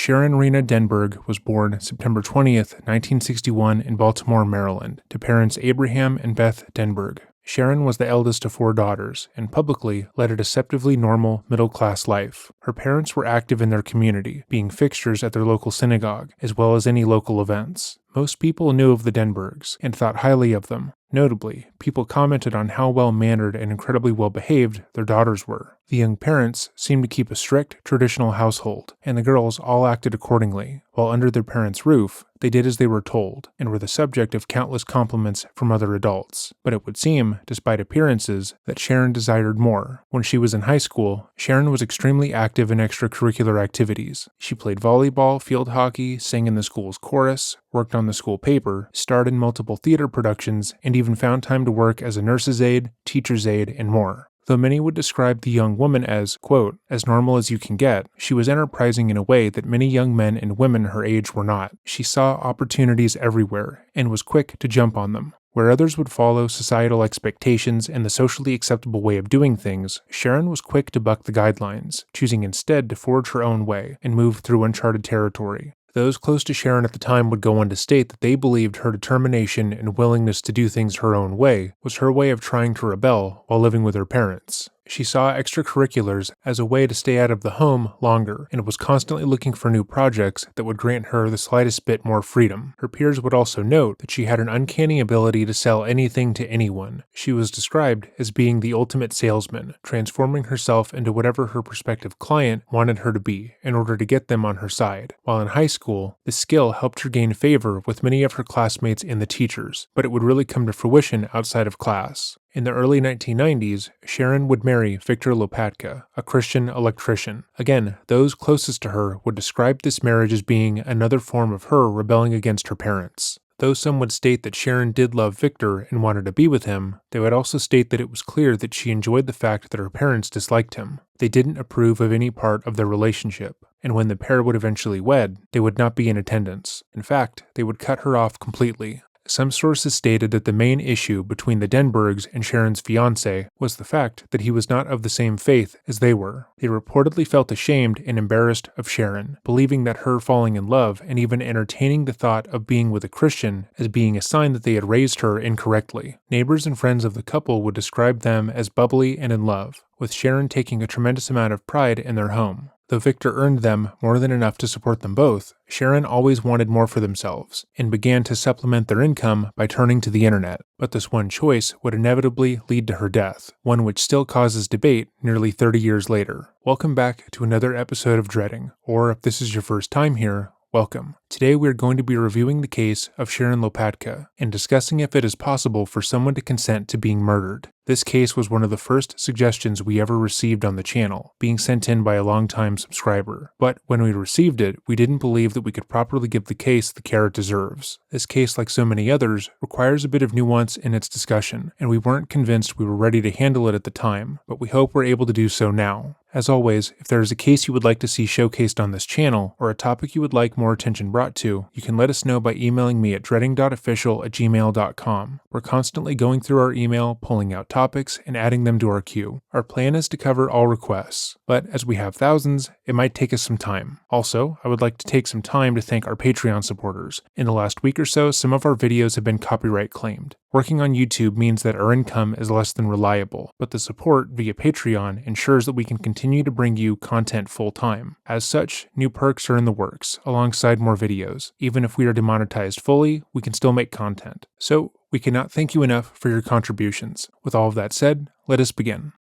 Sharon Rena Denberg was born September 20th, 1961 in Baltimore, Maryland, to parents Abraham and Beth Denberg. Sharon was the eldest of 4 daughters and publicly led a deceptively normal middle-class life. Her parents were active in their community, being fixtures at their local synagogue, as well as any local events. Most people knew of the Denbergs and thought highly of them. Notably, people commented on how well-mannered and incredibly well-behaved their daughters were. The young parents seemed to keep a strict, traditional household, and the girls all acted accordingly. While under their parents' roof, they did as they were told, and were the subject of countless compliments from other adults. But it would seem, despite appearances, that Sharon desired more. When she was in high school, Sharon was extremely active in extracurricular activities. She played volleyball, field hockey, sang in the school's chorus, worked on the school paper, starred in multiple theater productions, and even found time to work as a nurse's aide, teacher's aide, and more. Though many would describe the young woman as, quote, as normal as you can get, she was enterprising in a way that many young men and women her age were not. She saw opportunities everywhere and was quick to jump on them. Where others would follow societal expectations and the socially acceptable way of doing things, Sharon was quick to buck the guidelines, choosing instead to forge her own way and move through uncharted territory. Those close to Sharon at the time would go on to state that they believed her determination and willingness to do things her own way was her way of trying to rebel while living with her parents. She saw extracurriculars as a way to stay out of the home longer and was constantly looking for new projects that would grant her the slightest bit more freedom. Her peers would also note that she had an uncanny ability to sell anything to anyone. She was described as being the ultimate salesman, transforming herself into whatever her prospective client wanted her to be in order to get them on her side. While in high school, this skill helped her gain favor with many of her classmates and the teachers, but it would really come to fruition outside of class. In the early 1990s, Sharon would marry Victor Lopatka, a Christian electrician. Again, those closest to her would describe this marriage as being another form of her rebelling against her parents. Though some would state that Sharon did love Victor and wanted to be with him, they would also state that it was clear that she enjoyed the fact that her parents disliked him. They didn't approve of any part of their relationship, and when the pair would eventually wed, they would not be in attendance. In fact, they would cut her off completely. Some sources stated that the main issue between the Denbergs and Sharon's fiancé was the fact that he was not of the same faith as they were. They reportedly felt ashamed and embarrassed of Sharon, believing that her falling in love and even entertaining the thought of being with a Christian as being a sign that they had raised her incorrectly. Neighbors and friends of the couple would describe them as bubbly and in love, with Sharon taking a tremendous amount of pride in their home. Though Victor earned them more than enough to support them both, Sharon always wanted more for themselves, and began to supplement their income by turning to the internet. But this one choice would inevitably lead to her death, one which still causes debate nearly 30 years later. Welcome back to another episode of Dreading, or if this is your first time here, welcome. Today we are going to be reviewing the case of Sharon Lopatka and discussing if it is possible for someone to consent to being murdered. This case was one of the first suggestions we ever received on the channel, being sent in by a longtime subscriber. But when we received it, we didn't believe that we could properly give the case the care it deserves. This case, like so many others, requires a bit of nuance in its discussion, and we weren't convinced we were ready to handle it at the time, but we hope we're able to do so now. As always, if there is a case you would like to see showcased on this channel, or a topic you would like more attention brought to, you can let us know by emailing me at dreading.official@gmail.com. We're constantly going through our email, pulling out topics, and adding them to our queue. Our plan is to cover all requests, but as we have thousands, it might take us some time. Also, I would like to take some time to thank our Patreon supporters. In the last week or so, some of our videos have been copyright claimed. Working on YouTube means that our income is less than reliable, but the support via Patreon ensures that we can continue to bring you content full-time. As such, new perks are in the works, alongside more videos. Even if we are demonetized fully, we can still make content. So, we cannot thank you enough for your contributions. With all of that said, let us begin.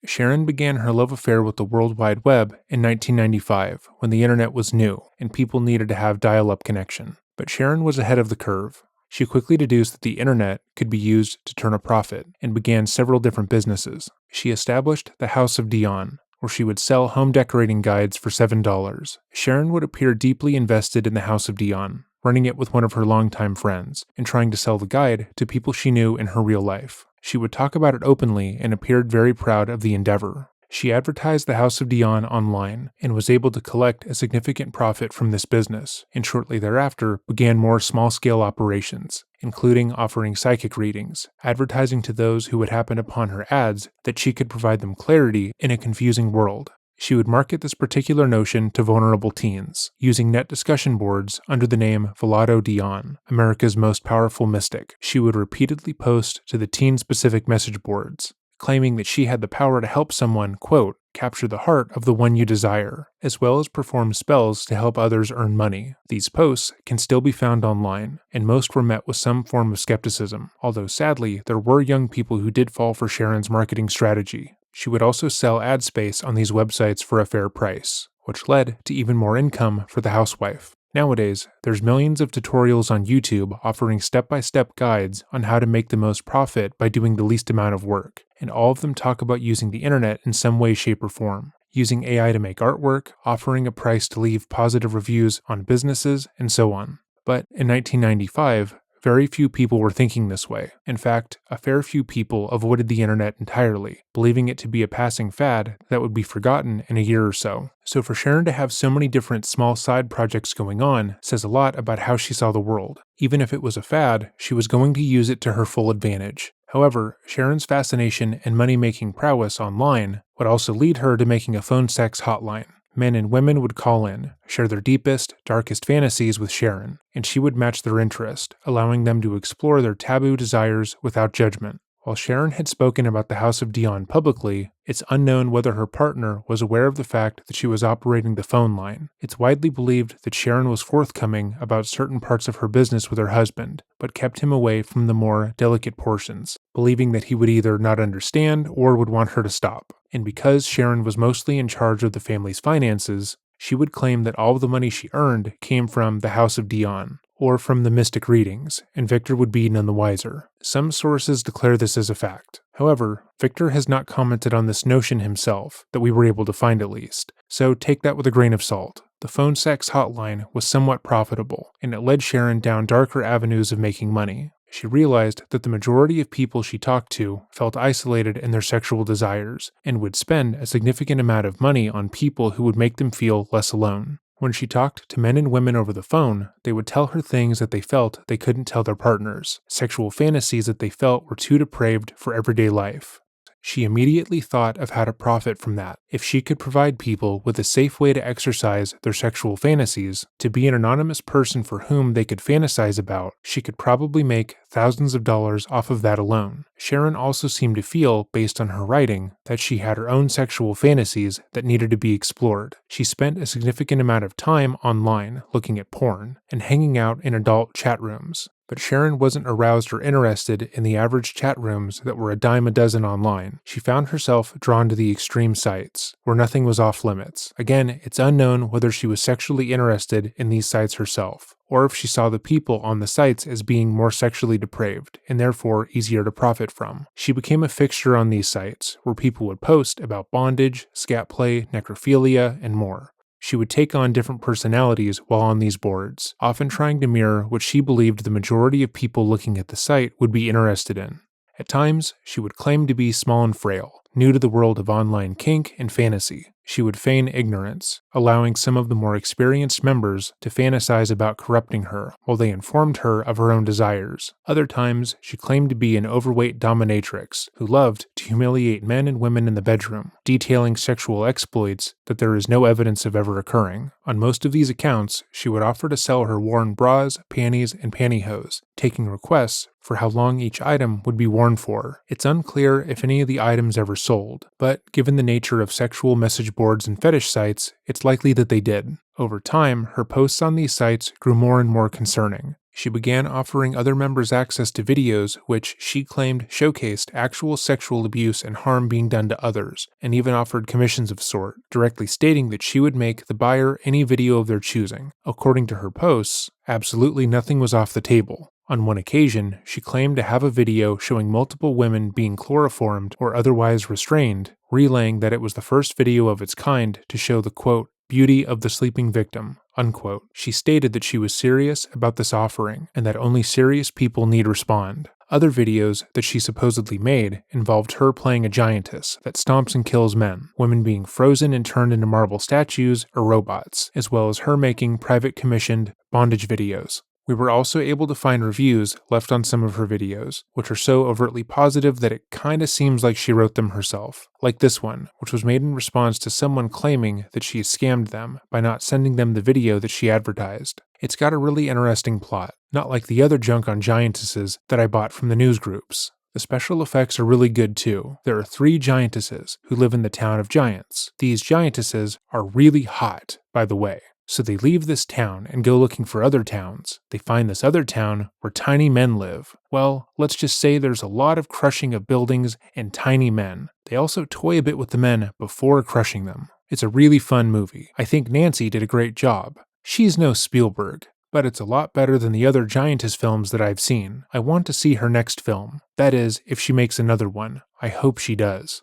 Sharon began her love affair with the World Wide Web in 1995, when the internet was new and people needed to have dial-up connection. But Sharon was ahead of the curve. She quickly deduced that the internet could be used to turn a profit and began several different businesses. She established the House of Dion, where she would sell home decorating guides for $7. Sharon would appear deeply invested in the House of Dion, running it with one of her longtime friends, and trying to sell the guide to people she knew in her real life. She would talk about it openly and appeared very proud of the endeavor. She advertised the House of Dion online and was able to collect a significant profit from this business, and shortly thereafter began more small-scale operations, including offering psychic readings, advertising to those who would happen upon her ads that she could provide them clarity in a confusing world. She would market this particular notion to vulnerable teens, using net discussion boards under the name Velado Dion, America's most powerful mystic. She would repeatedly post to the teen-specific message boards, claiming that she had the power to help someone, quote, capture the heart of the one you desire, as well as perform spells to help others earn money. These posts can still be found online, and most were met with some form of skepticism, although sadly, there were young people who did fall for Sharon's marketing strategy. She would also sell ad space on these websites for a fair price, which led to even more income for the housewife. Nowadays, there's millions of tutorials on YouTube offering step-by-step guides on how to make the most profit by doing the least amount of work, and all of them talk about using the internet in some way, shape, or form, using AI to make artwork, offering a price to leave positive reviews on businesses, and so on. But in 1995, very few people were thinking this way. In fact, a fair few people avoided the internet entirely, believing it to be a passing fad that would be forgotten in a year or so. So for Sharon to have so many different small side projects going on says a lot about how she saw the world. Even if it was a fad, she was going to use it to her full advantage. However, Sharon's fascination and money-making prowess online would also lead her to making a phone sex hotline. Men and women would call in, share their deepest, darkest fantasies with Sharon, and she would match their interest, allowing them to explore their taboo desires without judgment. While Sharon had spoken about the House of Dion publicly, it's unknown whether her partner was aware of the fact that she was operating the phone line. It's widely believed that Sharon was forthcoming about certain parts of her business with her husband, but kept him away from the more delicate portions, believing that he would either not understand or would want her to stop. And because Sharon was mostly in charge of the family's finances, she would claim that all of the money she earned came from the House of Dion, or from the mystic readings, and Victor would be none the wiser. Some sources declare this as a fact. However, Victor has not commented on this notion himself, that we were able to find at least, so take that with a grain of salt. The phone sex hotline was somewhat profitable, and it led Sharon down darker avenues of making money. She realized that the majority of people she talked to felt isolated in their sexual desires, and would spend a significant amount of money on people who would make them feel less alone. When she talked to men and women over the phone, they would tell her things that they felt they couldn't tell their partners, sexual fantasies that they felt were too depraved for everyday life. She immediately thought of how to profit from that. If she could provide people with a safe way to exercise their sexual fantasies, to be an anonymous person for whom they could fantasize about, she could probably make thousands of dollars off of that alone. Sharon also seemed to feel, based on her writing, that she had her own sexual fantasies that needed to be explored. She spent a significant amount of time online looking at porn and hanging out in adult chat rooms. But Sharon wasn't aroused or interested in the average chat rooms that were a dime a dozen online. She found herself drawn to the extreme sites, where nothing was off limits. Again, it's unknown whether she was sexually interested in these sites herself, or if she saw the people on the sites as being more sexually depraved, and therefore easier to profit from. She became a fixture on these sites, where people would post about bondage, scat play, necrophilia, and more. She would take on different personalities while on these boards, often trying to mirror what she believed the majority of people looking at the site would be interested in. At times, she would claim to be small and frail, new to the world of online kink and fantasy. She would feign ignorance, allowing some of the more experienced members to fantasize about corrupting her while they informed her of her own desires. Other times, she claimed to be an overweight dominatrix who loved to humiliate men and women in the bedroom, detailing sexual exploits that there is no evidence of ever occurring. On most of these accounts, she would offer to sell her worn bras, panties, and pantyhose, taking requests for how long each item would be worn for. It's unclear if any of the items ever sold, but given the nature of sexual message boards and fetish sites, it's likely that they did. Over time, her posts on these sites grew more and more concerning. She began offering other members access to videos which she claimed showcased actual sexual abuse and harm being done to others, and even offered commissions of sort, directly stating that she would make the buyer any video of their choosing. According to her posts, absolutely nothing was off the table. On one occasion, she claimed to have a video showing multiple women being chloroformed or otherwise restrained, relaying that it was the first video of its kind to show the, quote, beauty of the sleeping victim, unquote. She stated that she was serious about this offering and that only serious people need respond. Other videos that she supposedly made involved her playing a giantess that stomps and kills men, women being frozen and turned into marble statues or robots, as well as her making private commissioned bondage videos. We were also able to find reviews left on some of her videos, which are so overtly positive that it kinda seems like she wrote them herself. Like this one, which was made in response to someone claiming that she scammed them by not sending them the video that she advertised. It's got a really interesting plot, not like the other junk on giantesses that I bought from the news groups. The special effects are really good too. There are 3 giantesses who live in the town of giants. These giantesses are really hot, by the way. So they leave this town and go looking for other towns. They find this other town where tiny men live. Well, let's just say there's a lot of crushing of buildings and tiny men. They also toy a bit with the men before crushing them. It's a really fun movie. I think Nancy did a great job. She's no Spielberg, but it's a lot better than the other giantess films that I've seen. I want to see her next film. That is, if she makes another one. I hope she does.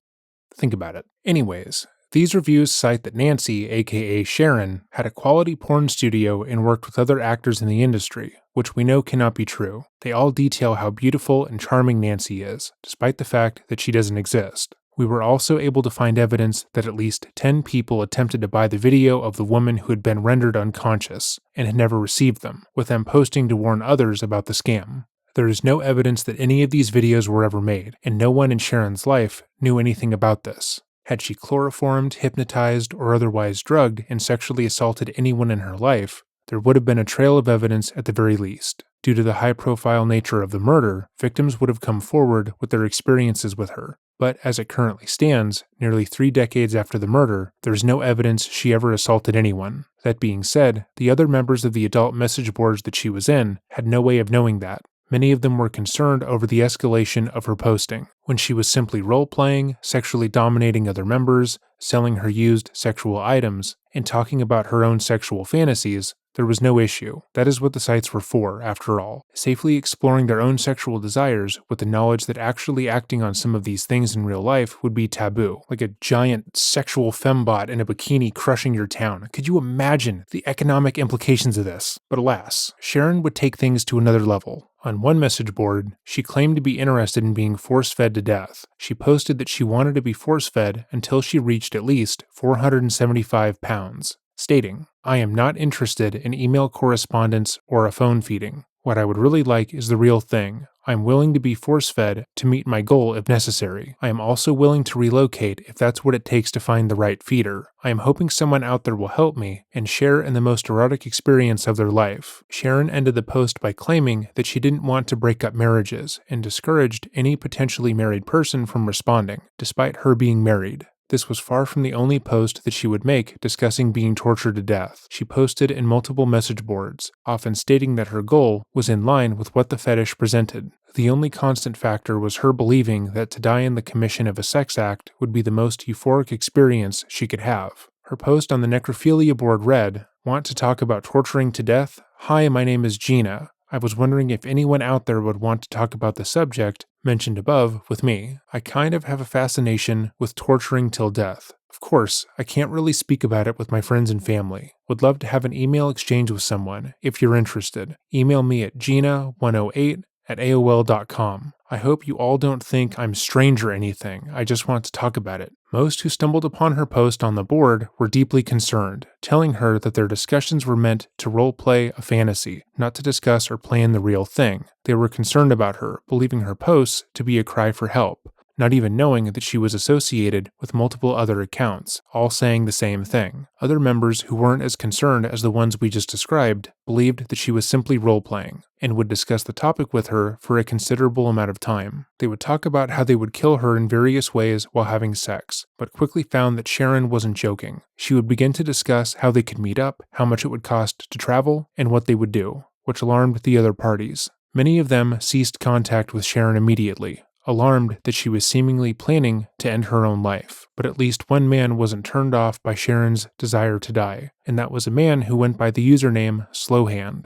Think about it. Anyways, these reviews cite that Nancy, aka Sharon, had a quality porn studio and worked with other actors in the industry, which we know cannot be true. They all detail how beautiful and charming Nancy is, despite the fact that she doesn't exist. We were also able to find evidence that at least 10 people attempted to buy the video of the woman who had been rendered unconscious and had never received them, with them posting to warn others about the scam. There is no evidence that any of these videos were ever made, and no one in Sharon's life knew anything about this. Had she chloroformed, hypnotized, or otherwise drugged and sexually assaulted anyone in her life, there would have been a trail of evidence at the very least. Due to the high-profile nature of the murder, victims would have come forward with their experiences with her. But as it currently stands, nearly 3 decades after the murder, there is no evidence she ever assaulted anyone. That being said, the other members of the adult message boards that she was in had no way of knowing that. Many of them were concerned over the escalation of her posting, when she was simply role-playing, sexually dominating other members, selling her used sexual items, and talking about her own sexual fantasies. There was no issue. That is what the sites were for, after all, safely exploring their own sexual desires with the knowledge that actually acting on some of these things in real life would be taboo, like a giant sexual fembot in a bikini crushing your town. Could you imagine the economic implications of this? But alas, Sharon would take things to another level. On one message board, she claimed to be interested in being force-fed to death. She posted that she wanted to be force-fed until she reached at least 475 pounds, stating, "I am not interested in email correspondence or a phone feeding. What I would really like is the real thing. I am willing to be force-fed to meet my goal if necessary. I am also willing to relocate if that's what it takes to find the right feeder. I am hoping someone out there will help me and share in the most erotic experience of their life." Sharon ended the post by claiming that she didn't want to break up marriages and discouraged any potentially married person from responding, despite her being married. This was far from the only post that she would make discussing being tortured to death. She posted in multiple message boards, often stating that her goal was in line with what the fetish presented. The only constant factor was her believing that to die in the commission of a sex act would be the most euphoric experience she could have. Her post on the necrophilia board read, "Want to talk about torturing to death? Hi, my name is Gina. I was wondering if anyone out there would want to talk about the subject mentioned above with me. I kind of have a fascination with torturing till death. Of course, I can't really speak about it with my friends and family. Would love to have an email exchange with someone. If you're interested, email me at gina108@aol.com. I hope you all don't think I'm strange or anything. I just want to talk about it." Most who stumbled upon her post on the board were deeply concerned, telling her that their discussions were meant to role-play a fantasy, not to discuss or plan the real thing. They were concerned about her, believing her posts to be a cry for help, not even knowing that she was associated with multiple other accounts, all saying the same thing. Other members who weren't as concerned as the ones we just described believed that she was simply role-playing, and would discuss the topic with her for a considerable amount of time. They would talk about how they would kill her in various ways while having sex, but quickly found that Sharon wasn't joking. She would begin to discuss how they could meet up, how much it would cost to travel, and what they would do, which alarmed the other parties. Many of them ceased contact with Sharon immediately, alarmed that she was seemingly planning to end her own life. But at least one man wasn't turned off by Sharon's desire to die, and that was a man who went by the username Slowhand.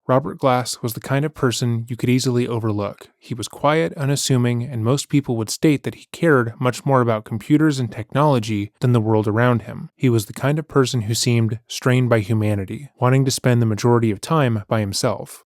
Robert Glass was the kind of person you could easily overlook. He was quiet, unassuming, and most people would state that he cared much more about computers and technology than the world around him. He was the kind of person who seemed strained by humanity, wanting to spend the majority of time by himself.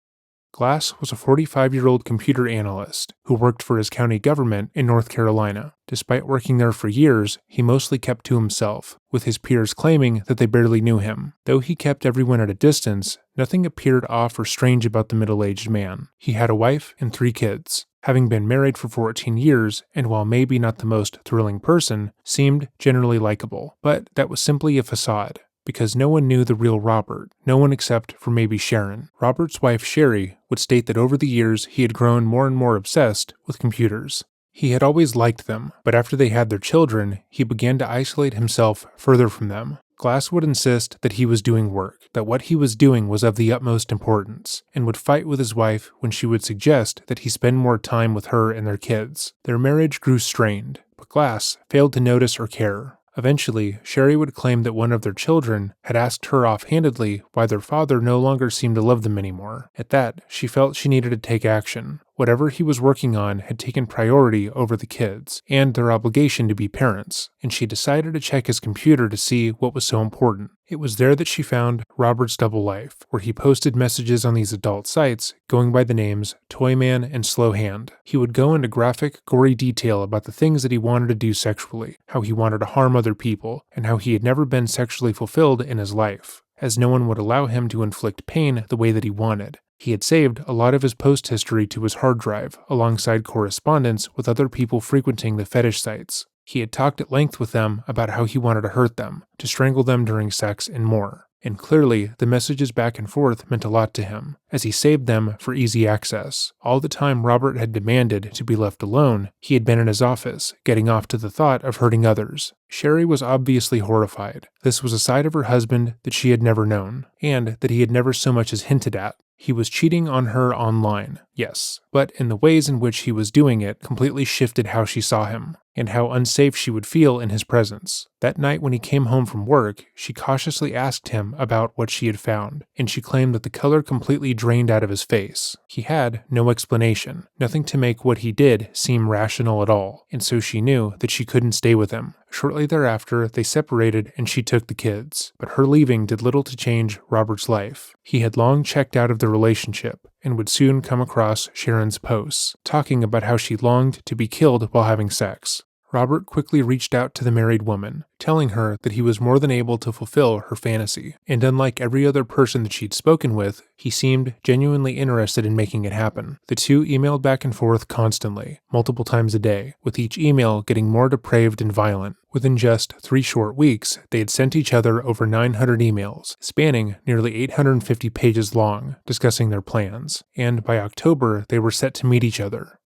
Glass was a 45-year-old computer analyst who worked for his county government in North Carolina. Despite working there for years, he mostly kept to himself, with his peers claiming that they barely knew him. Though he kept everyone at a distance, nothing appeared off or strange about the middle-aged man. He had a wife and 3 kids. Having been married for 14 years, and while maybe not the most thrilling person, seemed generally likable. But that was simply a facade, because no one knew the real Robert, no one except for maybe Sharon. Robert's wife, Sherry, would state that over the years he had grown more and more obsessed with computers. He had always liked them, but after they had their children, he began to isolate himself further from them. Glass would insist that he was doing work, that what he was doing was of the utmost importance, and would fight with his wife when she would suggest that he spend more time with her and their kids. Their marriage grew strained, but Glass failed to notice or care. Eventually, Sherry would claim that one of their children had asked her offhandedly why their father no longer seemed to love them anymore. At that, she felt she needed to take action. Whatever he was working on had taken priority over the kids, and their obligation to be parents, and she decided to check his computer to see what was so important. It was there that she found Robert's double life, where he posted messages on these adult sites going by the names Toyman and Slowhand. He would go into graphic, gory detail about the things that he wanted to do sexually, how he wanted to harm other people, and how he had never been sexually fulfilled in his life, as no one would allow him to inflict pain the way that he wanted. He had saved a lot of his post history to his hard drive, alongside correspondence with other people frequenting the fetish sites. He had talked at length with them about how he wanted to hurt them, to strangle them during sex, and more. And clearly, the messages back and forth meant a lot to him, as he saved them for easy access. All the time Robert had demanded to be left alone, he had been in his office, getting off to the thought of hurting others. Sherry was obviously horrified. This was a side of her husband that she had never known, and that he had never so much as hinted at. He was cheating on her online, yes, but in the ways in which he was doing it completely shifted how she saw him, and how unsafe she would feel in his presence. That night when he came home from work, she cautiously asked him about what she had found, and she claimed that the color completely drained out of his face. He had no explanation, nothing to make what he did seem rational at all, and so she knew that she couldn't stay with him. Shortly thereafter, they separated and she took the kids, but her leaving did little to change Robert's life. He had long checked out of the relationship, and would soon come across Sharon's posts, talking about how she longed to be killed while having sex. Robert quickly reached out to the married woman, telling her that he was more than able to fulfill her fantasy, and unlike every other person that she'd spoken with, he seemed genuinely interested in making it happen. The two emailed back and forth constantly, multiple times a day, with each email getting more depraved and violent. Within just 3 short weeks, they had sent each other over 900 emails, spanning nearly 850 pages long, discussing their plans, and by October, they were set to meet each other.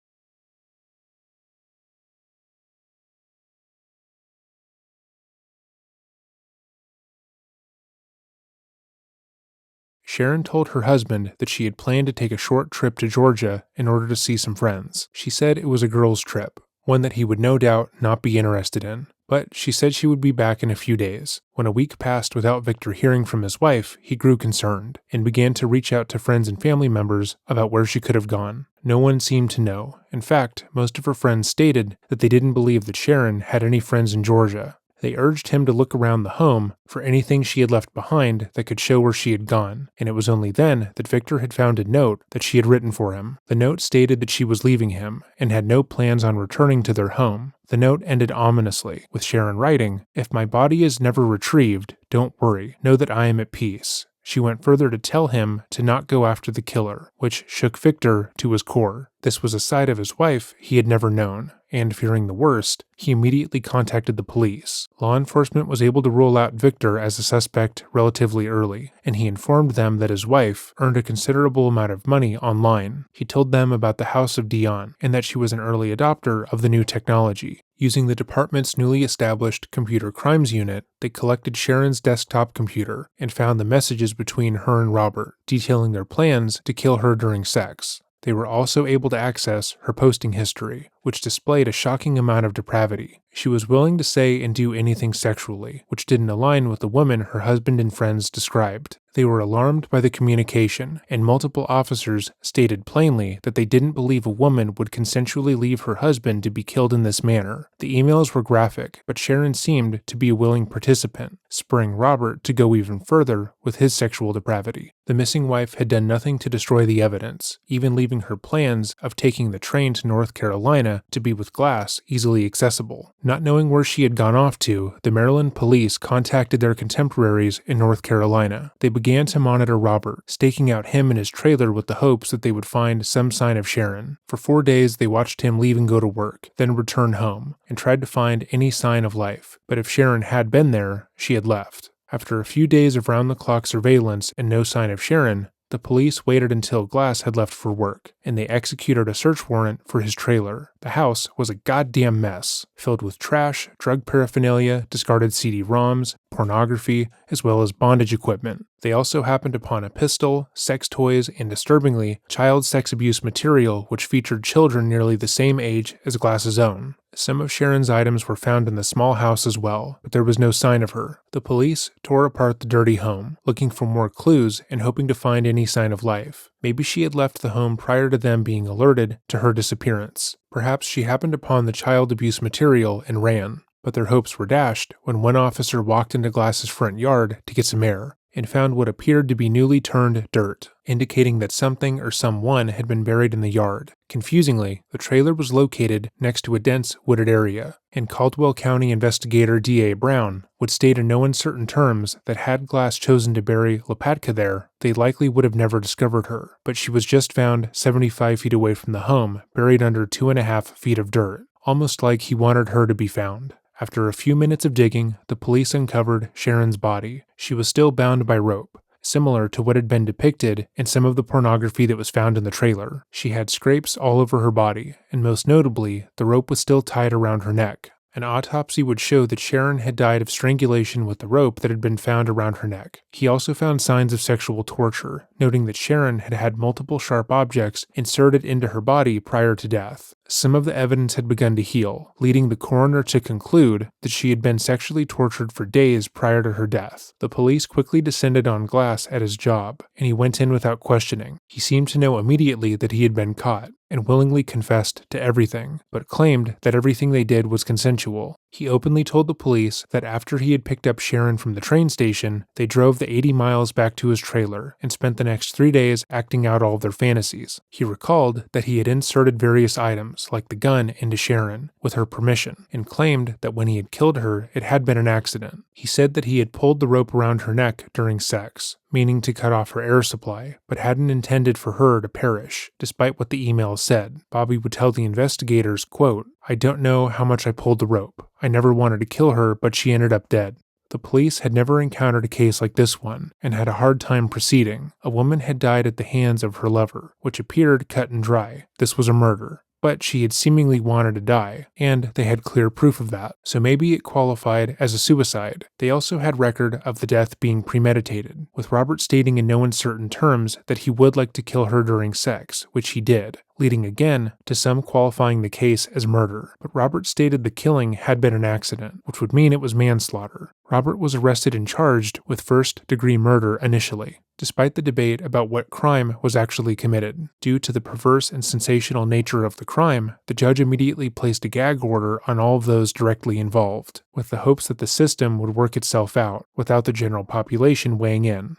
Sharon told her husband that she had planned to take a short trip to Georgia in order to see some friends. She said it was a girls' trip, one that he would no doubt not be interested in. But she said she would be back in a few days. When a week passed without Victor hearing from his wife, he grew concerned and began to reach out to friends and family members about where she could have gone. No one seemed to know. In fact, most of her friends stated that they didn't believe that Sharon had any friends in Georgia. They urged him to look around the home for anything she had left behind that could show where she had gone, and it was only then that Victor had found a note that she had written for him. The note stated that she was leaving him and had no plans on returning to their home. The note ended ominously, with Sharon writing, "If my body is never retrieved, don't worry. Know that I am at peace." She went further to tell him to not go after the killer, which shook Victor to his core. This was a side of his wife he had never known, and fearing the worst, he immediately contacted the police. Law enforcement was able to rule out Victor as a suspect relatively early, and he informed them that his wife earned a considerable amount of money online. He told them about the House of Dion, and that she was an early adopter of the new technology. Using the department's newly established computer crimes unit, they collected Sharon's desktop computer and found the messages between her and Robert, detailing their plans to kill her during sex. They were also able to access her posting history, which displayed a shocking amount of depravity. She was willing to say and do anything sexually, which didn't align with the woman her husband and friends described. They were alarmed by the communication, and multiple officers stated plainly that they didn't believe a woman would consensually leave her husband to be killed in this manner. The emails were graphic, but Sharon seemed to be a willing participant, spurring Robert to go even further with his sexual depravity. The missing wife had done nothing to destroy the evidence, even leaving her plans of taking the train to North Carolina to be with Glass easily accessible. Not knowing where she had gone off to, the Maryland police contacted their contemporaries in North Carolina. They began to monitor Robert, staking out him and his trailer with the hopes that they would find some sign of Sharon. For 4 days, they watched him leave and go to work, then return home, and tried to find any sign of life. But if Sharon had been there, she had left. After a few days of round-the-clock surveillance and no sign of Sharon, the police waited until Glass had left for work, and they executed a search warrant for his trailer. The house was a goddamn mess, filled with trash, drug paraphernalia, discarded CD-ROMs, pornography, as well as bondage equipment. They also happened upon a pistol, sex toys, and disturbingly, child sex abuse material which featured children nearly the same age as Glass's own. Some of Sharon's items were found in the small house as well, but there was no sign of her. The police tore apart the dirty home, looking for more clues and hoping to find any sign of life. Maybe she had left the home prior to them being alerted to her disappearance. Perhaps she happened upon the child abuse material and ran. But their hopes were dashed when one officer walked into Glass's front yard to get some air and found what appeared to be newly turned dirt, indicating that something or someone had been buried in the yard. Confusingly, the trailer was located next to a dense wooded area, and Caldwell County investigator D.A. Brown would state in no uncertain terms that had Glass chosen to bury Lopatka there, they likely would have never discovered her, but she was just found 75 feet away from the home, buried under 2.5 feet of dirt, almost like he wanted her to be found. After a few minutes of digging, the police uncovered Sharon's body. She was still bound by rope, similar to what had been depicted in some of the pornography that was found in the trailer. She had scrapes all over her body, and most notably, the rope was still tied around her neck. An autopsy would show that Sharon had died of strangulation with the rope that had been found around her neck. He also found signs of sexual torture, noting that Sharon had had multiple sharp objects inserted into her body prior to death. Some of the evidence had begun to heal, leading the coroner to conclude that she had been sexually tortured for days prior to her death. The police quickly descended on Glass at his job, and he went in without questioning. He seemed to know immediately that he had been caught, and willingly confessed to everything, but claimed that everything they did was consensual. He openly told the police that after he had picked up Sharon from the train station, they drove the 80 miles back to his trailer and spent the next 3 days acting out all of their fantasies. He recalled that he had inserted various items, like the gun, into Sharon, with her permission, and claimed that when he had killed her, it had been an accident. He said that he had pulled the rope around her neck during sex, meaning to cut off her air supply, but hadn't intended for her to perish, despite what the emails said. Bobby would tell the investigators, quote, "I don't know how much I pulled the rope. I never wanted to kill her, but she ended up dead." The police had never encountered a case like this one, and had a hard time proceeding. A woman had died at the hands of her lover, which appeared cut and dry. This was a murder. But she had seemingly wanted to die, and they had clear proof of that, so maybe it qualified as a suicide. They also had record of the death being premeditated, with Robert stating in no uncertain terms that he would like to kill her during sex, which he did, leading again to some qualifying the case as murder. But Robert stated the killing had been an accident, which would mean it was manslaughter. Robert was arrested and charged with first-degree murder initially, despite the debate about what crime was actually committed. Due to the perverse and sensational nature of the crime, the judge immediately placed a gag order on all of those directly involved, with the hopes that the system would work itself out without the general population weighing in.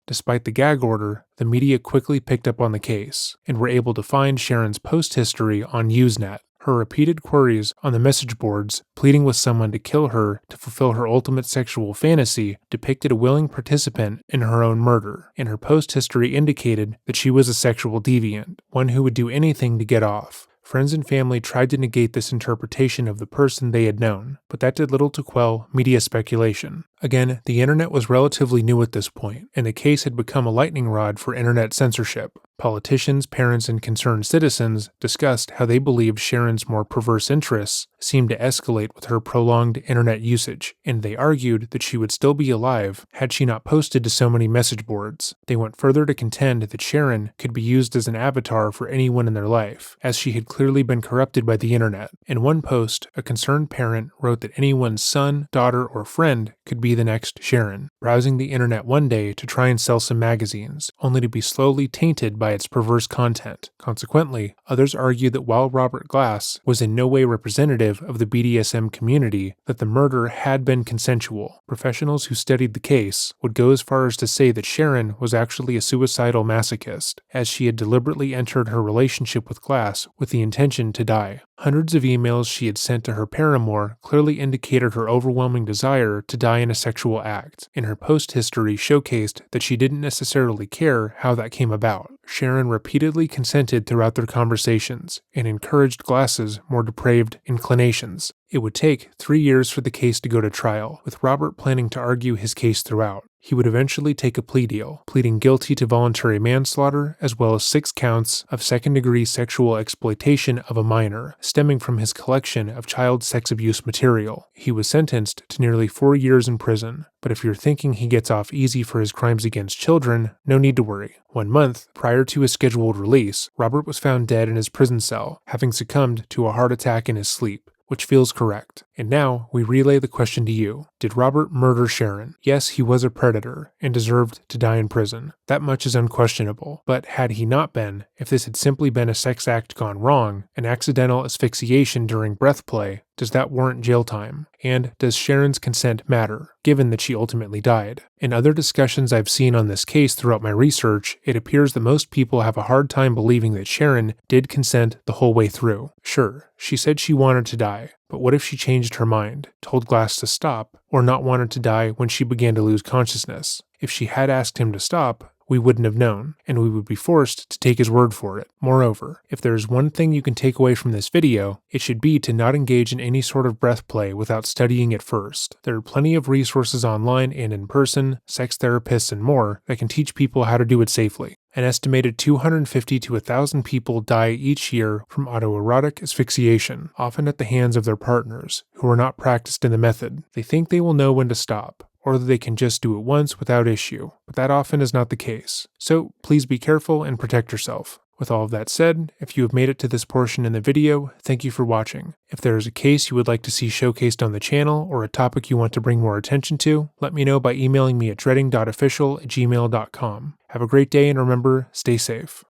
Despite the gag order, the media quickly picked up on the case, and were able to find Sharon's post history on Usenet. Her repeated queries on the message boards, pleading with someone to kill her to fulfill her ultimate sexual fantasy, depicted a willing participant in her own murder, and her post history indicated that she was a sexual deviant, one who would do anything to get off. Friends and family tried to negate this interpretation of the person they had known, but that did little to quell media speculation. Again, the internet was relatively new at this point, and the case had become a lightning rod for internet censorship. Politicians, parents, and concerned citizens discussed how they believed Sharon's more perverse interests seemed to escalate with her prolonged internet usage, and they argued that she would still be alive had she not posted to so many message boards. They went further to contend that Sharon could be used as an avatar for anyone in their life, as she had clearly been corrupted by the internet. In one post, a concerned parent wrote that anyone's son, daughter, or friend could be the next Sharon, browsing the internet one day to try and sell some magazines, only to be slowly tainted by its perverse content. Consequently, others argue that while Robert Glass was in no way representative of the BDSM community, that the murder had been consensual. Professionals who studied the case would go as far as to say that Sharon was actually a suicidal masochist, as she had deliberately entered her relationship with Glass with the intention to die. Hundreds of emails she had sent to her paramour clearly indicated her overwhelming desire to die in a sexual act, and her post history showcased that she didn't necessarily care how that came about. Sharon repeatedly consented throughout their conversations and encouraged Glass's more depraved inclinations. It would take 3 years for the case to go to trial, with Robert planning to argue his case throughout. He would eventually take a plea deal, pleading guilty to voluntary manslaughter as well as 6 counts of second-degree sexual exploitation of a minor, stemming from his collection of child sex abuse material. He was sentenced to nearly 4 years in prison, but if you're thinking he gets off easy for his crimes against children, no need to worry. 1 month prior to his scheduled release, Robert was found dead in his prison cell, having succumbed to a heart attack in his sleep, which feels correct. And now, we relay the question to you. Did Robert murder Sharon? Yes, he was a predator, and deserved to die in prison. That much is unquestionable. But had he not been, if this had simply been a sex act gone wrong, an accidental asphyxiation during breath play, does that warrant jail time? And does Sharon's consent matter, given that she ultimately died? In other discussions I've seen on this case throughout my research, it appears that most people have a hard time believing that Sharon did consent the whole way through. Sure, she said she wanted to die, but what if she changed her mind, told Glass to stop, or not wanted to die when she began to lose consciousness? If she had asked him to stop, we wouldn't have known, and we would be forced to take his word for it. Moreover, if there is one thing you can take away from this video, it should be to not engage in any sort of breath play without studying it first. There are plenty of resources online and in person, sex therapists and more, that can teach people how to do it safely. An estimated 250 to 1,000 people die each year from autoerotic asphyxiation, often at the hands of their partners, who are not practiced in the method. They think they will know when to stop, or that they can just do it once without issue, but that often is not the case. So please be careful and protect yourself. With all of that said, if you have made it to this portion in the video, thank you for watching. If there is a case you would like to see showcased on the channel or a topic you want to bring more attention to, let me know by emailing me at dreading.official@gmail.com. Have a great day and remember, stay safe.